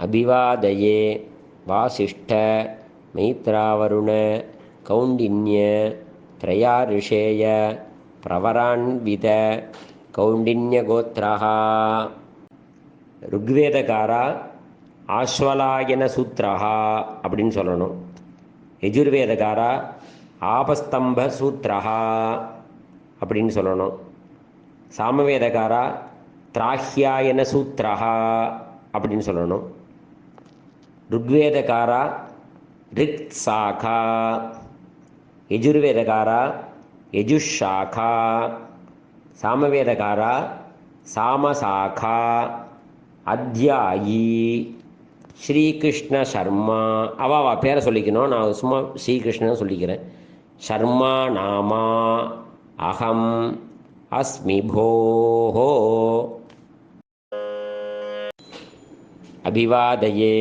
அபிவாதயே வாசிஷ்ட மைத்ராவருண கௌண்டின்ய த்ரயா ரிஷேய பிரவரான்வித கௌண்டின்யகோத்ரஹ. ருக்வேதகாரா ஆஸ்வலாயன சூத்ரஹா அப்படின்னு சொல்லணும். யஜுர்வேதகாரா ஆபஸ்தம்ப சூத்ரஹா அப்படின்னு சொல்லணும். சாமவேதகாரா திராஹ்யாயன சூத்ரஹா அப்படின்னு சொல்லணும். ருக்வேதகாரா ரிக் சாகா, யஜுர்வேதகாரா யஜுஷாகா, சாமவேதகாரா சாமசாகா, அத்யாயி, ஸ்ரீகிருஷ்ண சர்மா. அவா பேரை சொல்லிக்கணும், நான் சும்மா ஸ்ரீகிருஷ்ணன் சொல்லிக்கிறேன். சர்மா நாமா அகம் அஸ்மி போஹோ. அபிவாதயே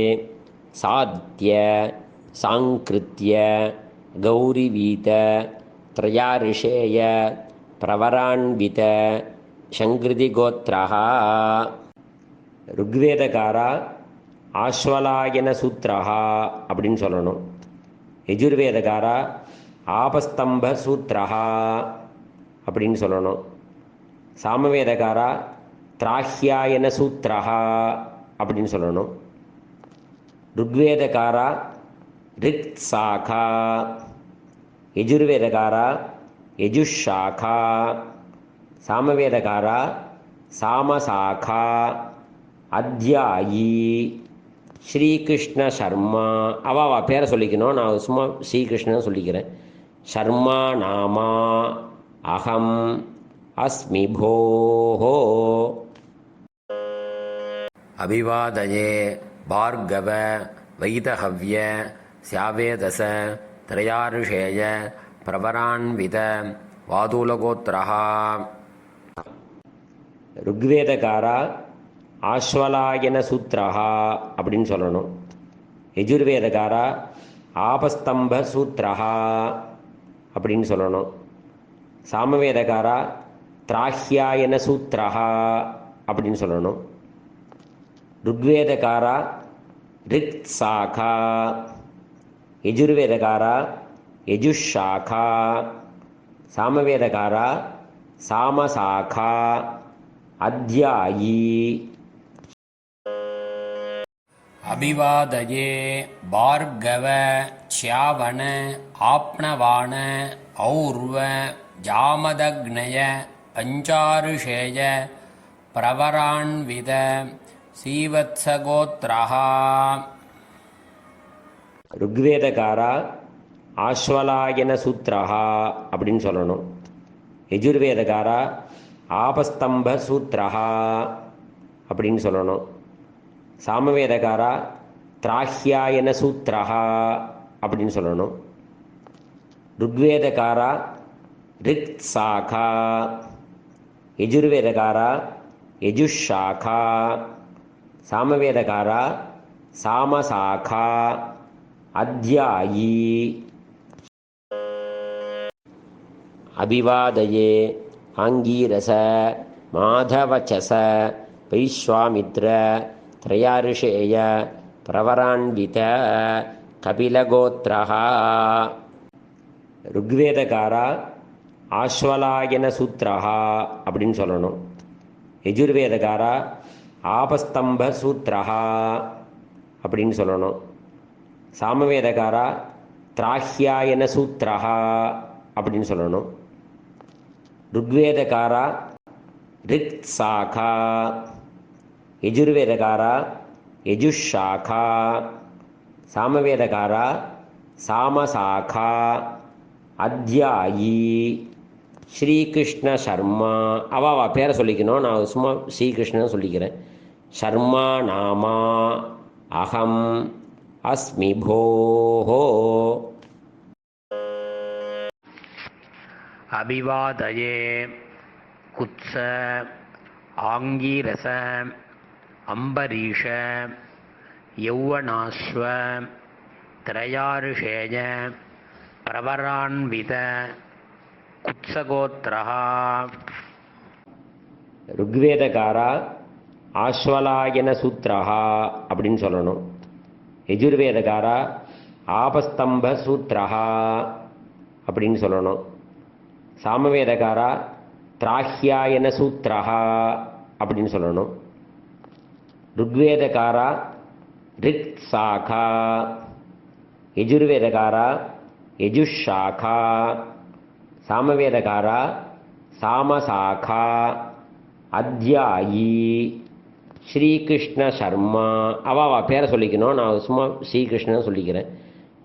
சாத்ய சாங்கிருத்ய கௌரிவீத த்ரயா ரிஷேய பிரவரான்வித சங்கிருதிகோத்ரஹ. ருக்வேதகாரா ஆஸ்வலாயன சூத்ரஹா அப்படின்னு சொல்லணும். யஜுர்வேதகாரா ஆபஸ்தம்ப சூத்ரஹா அப்படின்னு சொல்லணும். சாமவேதகாரா திராஹ்யாயன சூத்ரஹா அப்படின்னு சொல்லணும். ருக்வேதகாரா ரிக் சாகா, யஜுர்வேதகாரா யஜுஷாகா, சாமவேதகாரா சாமசாகா, அத்யாயி, ஸ்ரீகிருஷ்ண சர்மா. அவா பேரை சொல்லிக்கணும், நான் சும்மா ஸ்ரீகிருஷ்ணன் சொல்லிக்கிறேன். சர்மா நாமா அகம் அஸ்மி போஹோ. அபிவாதயே பார்கவ வைதஹவ்ய ஸ்யாவேதச த்ரயாருஷேய பிரவரான்வித வாதுலகோத்ரஹ. ருக்வேதகாரா ஆஸ்வலாயன சூத்ரஹா அப்படின்னு சொல்லணும். யஜுர்வேதகாரா ஆபஸ்தம்ப சூத்ரஹா அப்படின்னு சொல்லணும். சாமவேதகாரா திராஹ்யாயன சூத்ரஹா அப்படின்னு சொல்லணும். ருக்வேதகாரா ரிக் சாகா, யஜுர்வேதகாரா யஜுஷாகா, சாமவேதகாரா சாமசாகா, அத்யாயி. அபிவாதயே பார்கவ ச்யாவன ஆப்னவான ஔர்வ ஜாமதக்னய பஞ்சாருஷேய பிரவரான்வித சீவத்ஸகோத்ரஹ. ருக்வேதகாரா ஆஸ்வலாயன சூத்ரஹா அப்படின்னு சொல்லணும். யஜுர்வேதகாரா ஆபஸ்தம்ப சூத்ரஹா அப்படின்னு சொல்லணும். சாமவேதகாரா திராஹ்யாயன சூத்ரஹா அப்படின்னு சொல்லணும். ருக்வேதகாரா ரிக் சாகா, யஜுர்வேதகாரா யஜுஷாகா, சாமவேதகாரா சாமசாகா, அத்யாயி. அபிவாதயே ஆங்கீரச மாதவச்சச வைஸ்வாமித்ர த்ரயாருஷேய பிரவரான்வித கபிலகோத்ரஹ. ருக்வேதகாரா ஆஸ்வலாயன சூத்ரஹா அப்படின்னு சொல்லணும். யஜுர்வேதகாரா ஆபஸ்தம்ப சூத்ரஹா அப்படின்னு சொல்லணும். சாமவேதகாரா திராஹ்யாயன சூத்ரஹா அப்படின்னு சொல்லணும். ருக்வேதகாரா ரிக் சாகா, யஜுர்வேதகாரா யஜுஷாகா, சாமவேதகாரா சாமசாகா, அத்யாயி, ஸ்ரீகிருஷ்ண சர்மா. அவா பேரை சொல்லிக்கணும், நான் சும்மா ஸ்ரீகிருஷ்ணன் சொல்லிக்கிறேன். சர்மா நாமா அகம் அஸ்மி போஹோ. அபிவாதயே குத்ஸ ஆங்கீரச அம்பரீஷ யௌவனாஸ்வ த்ரயாருஷேய பிரவரான்வித குத்ஸகோத்ரஹ. ருக்வேதகாரா ஆஸ்வலாயன சூத்ரஹா அப்படின்னு சொல்லணும். யஜுர்வேதகாரா ஆபஸ்தம்ப சூத்ரஹா அப்படின்னு சொல்லணும். சாமவேதகாரா திராஹ்யாயன சூத்ரஹா அப்படின்னு சொல்லணும். ருக்வேதகாரா ரிக் சாகா, யஜுர்வேதகாரா யஜுஷாகா, சாமவேதகாரா சாமசாகா, அத்யாயி, ஸ்ரீகிருஷ்ண சர்மா. அவா பேரை சொல்லிக்கணும், நான் சும்மா ஸ்ரீகிருஷ்ணன் சொல்லிக்கிறேன்.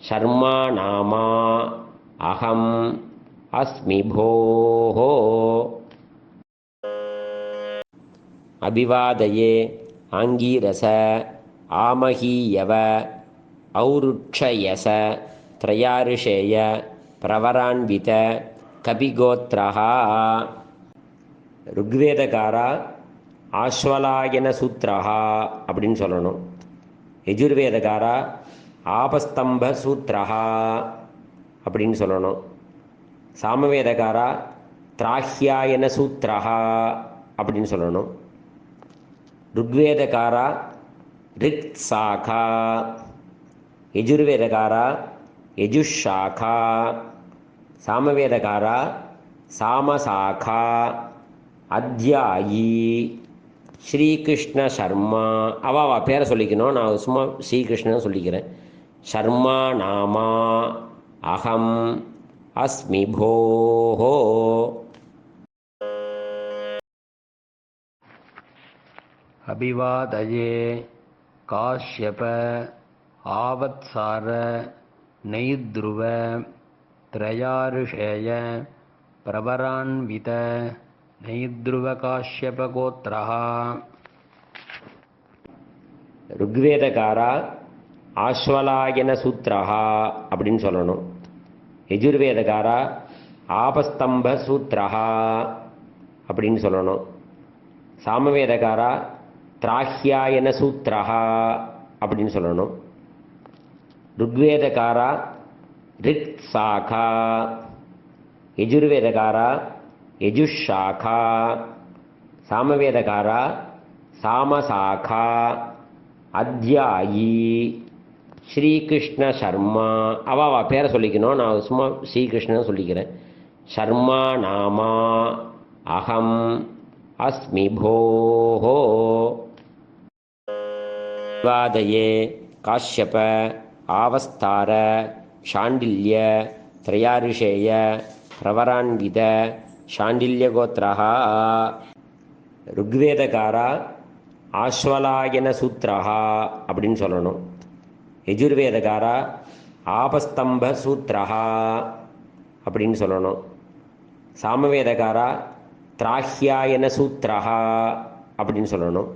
சர்மா நாமா அகம் அஸ்மி போஹோ. அபிவாதயே ஆங்கீரச ஆமஹீயவ ஔருட்சயச த்ரயாரிஷேய பிரவரான்வித கபிகோத்ரஹா. ருக்வேதகாரா ஆஸ்வலாயன சூத்ரஹா அப்படின்னு சொல்லணும். யஜுர்வேதகாரா ஆபஸ்தம்ப சூத்ரஹா அப்படின்னு சொல்லணும். சாமவேதகாரா திராஹ்யாயன சூத்ரஹா அப்படின்னு சொல்லணும். ருக்வேதகாரா ரிக் சாகா, யஜுர்வேதகாரா யஜுஷாகா, சாமவேதகாரா சாமசாகா, அத்யாயி, ஸ்ரீகிருஷ்ண சர்மா. அவா பேரை சொல்லிக்கணும், நான் சும்மா ஸ்ரீகிருஷ்ணன் சொல்லிக்கிறேன். சர்மா நாமா அகம் அஸ்மி போஹோ. அபிவாதயே காஷ்யப ஆவத்சார நைத்ருவ த்ரயாரிஷேய பிரவரான்வித நைத்ருவ காஷ்யப கோத்ரஹா. ருக்வேதகாரா ஆஸ்வலாயன சூத்ரஹா அப்படின்னு சொல்லணும். யஜுர்வேதகாரா ஆபஸ்தம்ப சூத்ரஹா அப்படின்னு சொல்லணும். சாமவேதகாரா திராஹ்யாயன சூத்ரஹா அப்படின்னு சொல்லணும். ருக்வேதகாரா ரிக் சாகா, யஜுர்வேதகாரா யஜுஷாகா, சாமவேதகாரா சாமசாகா, அத்யாயி, ஸ்ரீகிருஷ்ண சர்மா. அவா பேரை சொல்லிக்கணும், நான் சும்மா ஸ்ரீகிருஷ்ணன் சொல்லிக்கிறேன். சர்மா நாமா அகம் அஸ்மி போஹோ. வாதயே காஷ்யப ஆவஸ்தார சாண்டில்ய த்ரயாரிஷேய பிரவரான்வித சாண்டில்ய கோத்ரஹா. ருக்வேதகாரா ஆஸ்வலாயன சூத்ரஹா அப்படின்னு சொல்லணும். யஜுர்வேதகாரா ஆபஸ்தம்ப சூத்ரஹா அப்படின்னு சொல்லணும். சாமவேதகாரா திராஹ்யாயன சூத்ரஹா அப்படின்னு சொல்லணும்.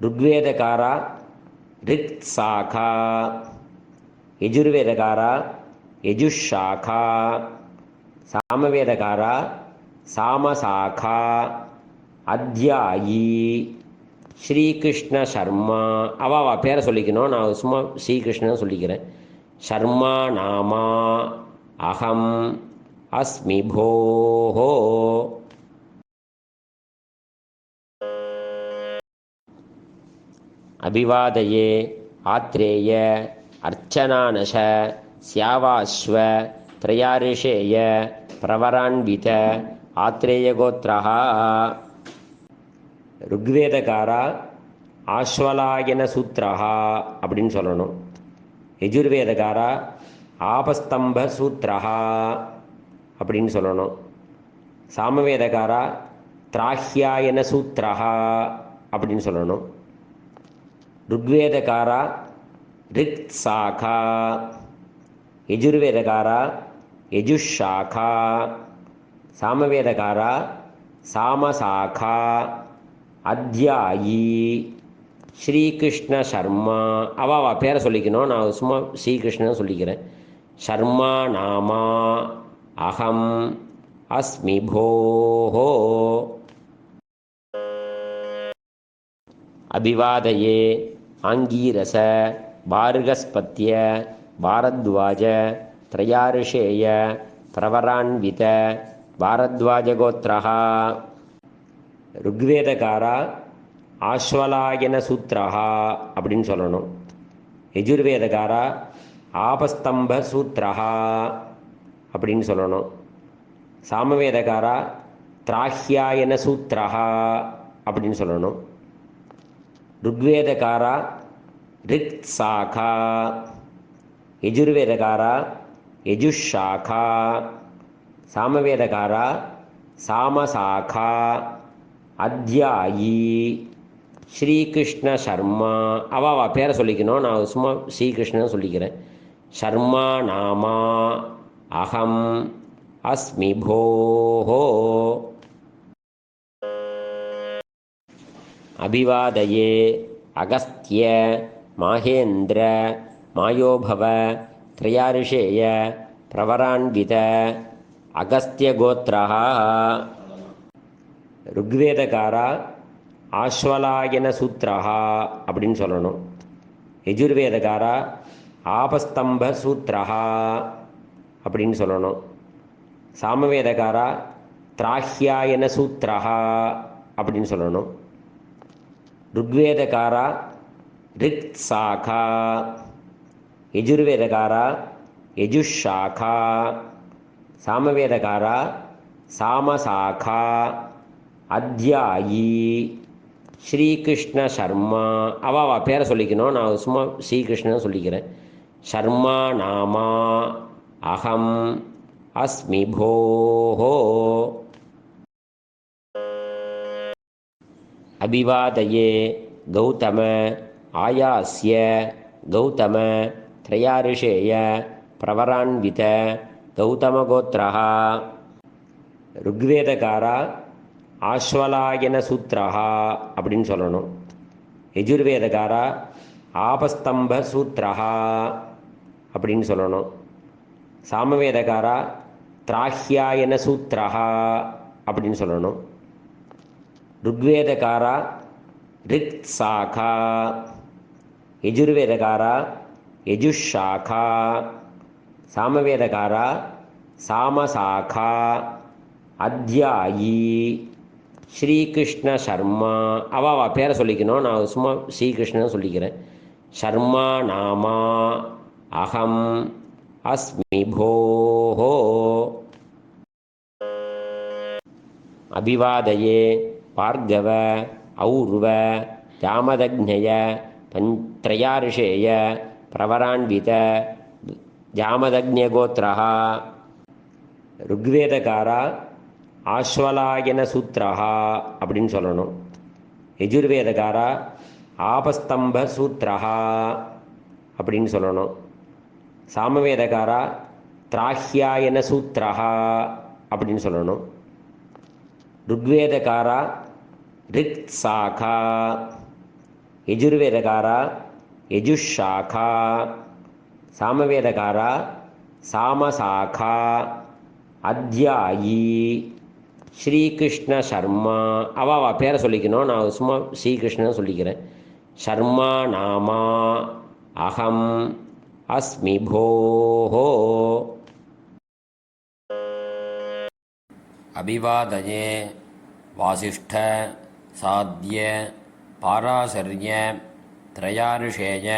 ருக்வேதகாரா ரிக் சாகா, யஜுர்வேதகாரா யஜுஷாகா, சாமவேதகாரா சாமசாகா, அத்யாயி, ஸ்ரீகிருஷ்ண சர்மா. அவா பேரை சொல்லிக்கணும், நான் சும்மா ஸ்ரீகிருஷ்ணன் சொல்லிக்கிறேன். சர்மா நாமா அகம் அஸ்மி போஹோ. அபிவாதயே ஆத்ரேய அர்ச்சனானஷ ஸ்யாவாஸ்வ த்ரயாரிஷேய பிரவரான்வித ஆத்ரேயகோத்ரஹா. ருக்வேதகாரா ஆஸ்வலாயன சூத்ரஹா அப்படின்னு சொல்லணும். யஜுர்வேதகாரா ஆபஸ்தம்ப சூத்ரஹா அப்படின்னு சொல்லணும். சாமவேதகாரா திராஹ்யாயன சூத்ரஹா அப்படின்னு சொல்லணும். ருக்வேதகாரா ரிக் சாகா, யஜுர்வேதகாரா யஜுஷாகா, சாமவேதகாரா சாமசாகா, அத்யாயி, ஸ்ரீகிருஷ்ண சர்மா. அவா பேரை சொல்லிக்கணும், நான் சும்மா ஸ்ரீகிருஷ்ணன் சொல்லிக்கிறேன். சர்மா நாமா அகம் அஸ்மி போஹோ. அபிவாதயே ஆங்கீரச பார்கஸ்பத்ய பாரத்வாஜ த்ரயாரிஷேய பிரவரான்வித பாரத்வாஜகோத்ரஹா. ருக்வேதகாரா ஆஸ்வலாயன சூத்ரஹா அப்படின்னு சொல்லணும். யஜுர்வேதகாரா ஆபஸ்தம்ப சூத்ரஹா அப்படின்னு சொல்லணும். சாமவேதகாரா திராஹ்யாயன சூத்ரஹா அப்படின்னு சொல்லணும். ருக்வேதகாரா ரிக் சாகா, யஜுர்வேதகாரா யஜுஷாகா, சாமவேதகாரா சாமசாகா, அத்தியாயி, ஸ்ரீகிருஷ்ண சர்மா. அவா பேரை சொல்லிக்கணும், நான் சும்மா ஸ்ரீகிருஷ்ணன் சொல்லிக்கிறேன். சர்மா நாமா அகம் அஸ்மி போஹோ. அபிவாதயே அகஸ்திய மாஹேந்திர மாயோபவ த்ரயாரிஷேய பிரவரான்வித அகஸ்தியகோத்ரஹ. ருக்வேதகாரா ஆஸ்வலாயன சூத்ரஹா அப்படின்னு சொல்லணும். யஜுர்வேதகாரா ஆபஸ்தம்ப சூத்ரஹா அப்படின்னு சொல்லணும். சாமவேதகாரா திராஹ்யாயன சூத்ரஹா அப்படின்னு சொல்லணும். ருக்வேதகாரா ரிக் சாகா, யஜுர்வேதகாரா யஜுஷாகா, சாமவேதகாரா சாமசாகா, அத்தியாயி, ஸ்ரீகிருஷ்ண சர்மா. அவா பேரை சொல்லிக்கணும், நான் சும்மா ஸ்ரீகிருஷ்ணன் சொல்லிக்கிறேன். சர்மா நாமா அகம் அஸ்மி போஹோ. அபிவாதயே கௌதம ஆயாஸ்ய கௌதம த்ரயாரிஷேய பிரவரான்வித கௌதமகோத்ரஹா. ருக்வேதகாரா ஆஸ்வலாயன சூத்ரஹா அப்படின்னு சொல்லணும். யஜுர்வேதகாரா ஆபஸ்தம்ப சூத்ரஹா அப்படின்னு சொல்லணும். சாமவேதகாரா திராஹ்யாயன சூத்ரஹா அப்படின்னு சொல்லணும். ருக்வேதகாரா ரிக் சாகா, யஜுர்வேதகாரா யஜுஷாகா, சாமவேதகாரா சாமசாகா, அத்தியாயி, ஸ்ரீகிருஷ்ண சர்மா. அவா பேரை சொல்லிக்கணும், நான் சும்மா ஸ்ரீகிருஷ்ணன் சொல்லிக்கிறேன். சர்மா நாமா அகம் அஸ்மி போஹோ. அபிவாதயே பார்கவ ஔர்வ ஜாமதக்ஞய த்ரயாரிஷேய பிரவரான்வித ஜாமதக்ஞகோத்ரஹா. ருக்வேதகாரா ஆஸ்வலாயன சூத்ரஹா அப்படின்னு சொல்லணும். யஜுர்வேதகாரா ஆபஸ்தம்ப சூத்ரஹா அப்படின்னு சொல்லணும். சாமவேதகாரா திராஹ்யாயன சூத்ரஹா அப்படின்னு சொல்லணும். ருக்வேதகாரா ரிக் சாகா, யஜுர்வேதகாரா யஜுஷாகா, சாமவேதகாரா சாமசாகா, அத்தியாயி, ஸ்ரீகிருஷ்ண சர்மா. அவா பேரை சொல்லிக்கணும், நான் சும்மா ஸ்ரீகிருஷ்ணன் சொல்லிக்கிறேன். சர்மா நாமா அகம் அஸ்மி போஹோ. அபிவாதயே வாசிஷ்ட சாத்ய பாராசர்ய த்ரயாரிஷேய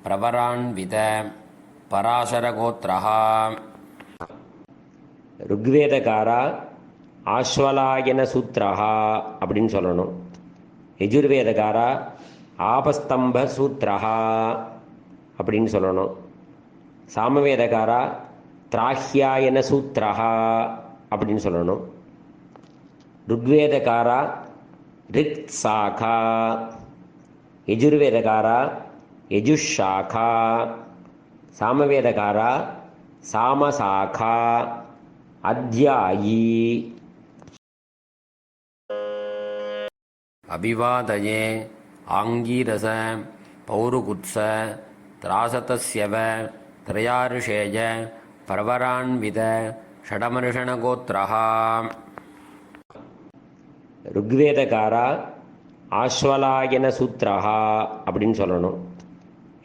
பிரவரான்வித பராசரகோத்ரஹா. ருக்வேதகாரா ஆஸ்வலாயன சூத்ரஹா அப்படின்னு சொல்லணும். யஜுர்வேதகாரா ஆபஸ்தம்ப சூத்ரஹா அப்படின்னு சொல்லணும். சாமவேதகாரா திராஹ்யாயன சூத்ரஹா அப்படின்னு சொல்லணும். ருக்வேதகாரா ரிக் சாகா, யஜுர்வேதகாரா யஜுஷாகா, சாமவேதகாரா சாமசாகா, அத்தியாயி. அபிவாதயே ஆங்கீரச பௌருகுத்ஸ திராசதஸ்யவ த்ரயாரிஷேய பிரவரான்வித ஷடமர்ஷணகோத்ரஹா. ருக்வேதகாரா ஆஸ்வலாயன சூத்ரஹா அப்படின்னு சொல்லணும்.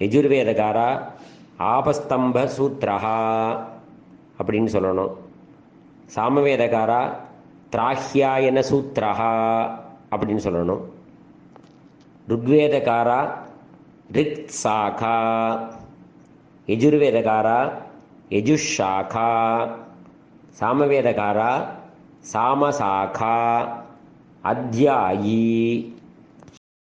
யஜுர்வேதகாரா ஆபஸ்தம்ப சூத்ரஹா அப்படின்னு சொல்லணும். சாமவேதகாரா திராஹ்யாயன சூத்ரஹா அப்படின்னு சொல்லணும். ருக்வேதகாரா ரிக்சாகா, யஜுர்வேதகாரா யஜுஷாகா, சாமவேதகாரா சாமசாகா, அத்யாயி,